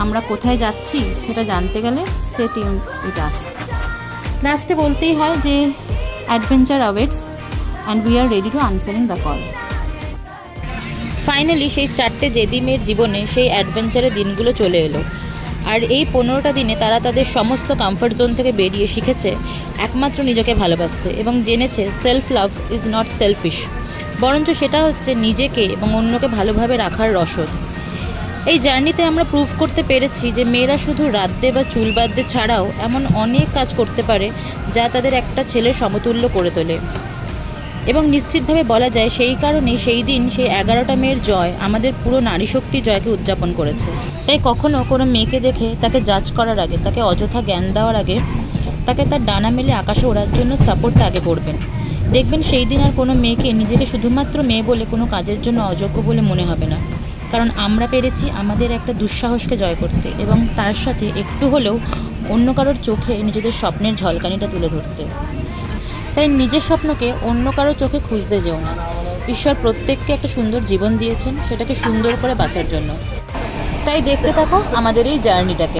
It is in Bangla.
আমরা কোথায় যাচ্ছি সেটা জানতে গেলে স্টে টিউন উইথ আস। লাস্টে বলতেই হয় যে adventure awaits and we are ready to answering the call. Finally সেই 4টে জেদি মেয়ের জীবনে সেই অ্যাডভেঞ্চারের দিনগুলো চলে এলো। আর এই 15টা দিনে তারা তাদের সমস্ত কমফর্ট জোন থেকে বেরিয়ে শিখেছে একমাত্র নিজেকে ভালোবাসতে এবং জেনেছে self love is not selfish, বরঞ্চ সেটা হচ্ছে নিজেকে এবং অন্যকে ভালোভাবে রাখার রসদ। এই জার্নিতে আমরা প্রুভ করতে পেরেছি যে মেয়েরা শুধু রাঁধতে বা চুল বাঁধতে ছাড়াও এমন অনেক কাজ করতে পারে যা তাদের একটা ছেলের সমতুল্য করে তোলে। এবং নিশ্চিতভাবে বলা যায় সেই কারণেই সেই দিন সেই 11টা মেয়ের জয় আমাদের পুরো নারী শক্তি জয়কে উদযাপন করেছে। তাই কখনও কোনো মেয়েকে দেখে তাকে জাজ করার আগে, তাকে অযথা জ্ঞান দেওয়ার আগে তাকে তার ডানা মেলে আকাশে ওড়ার জন্য সাপোর্টটা আগে করবেন। দেখবেন সেই দিন আর কোনো মেয়েকে নিজেকে শুধুমাত্র মেয়ে বলে কোনো কাজের জন্য অযোগ্য বলে মনে হবে না, কারণ আমরা পেরেছি আমাদের একটা দুঃসাহসকে জয় করতে এবং তার সাথে একটু হলেও অন্য কারোর চোখে নিজেদের স্বপ্নের ঝলকানিটা তুলে ধরতে। তাই নিজের স্বপ্নকে অন্য কারো চোখে খুঁজতে যেও না। ঈশ্বর প্রত্যেককে একটা সুন্দর জীবন দিয়েছেন, সেটাকে সুন্দর করে বাঁচার জন্য। তাই দেখতে থাকো আমাদের এই জার্নিটাকে।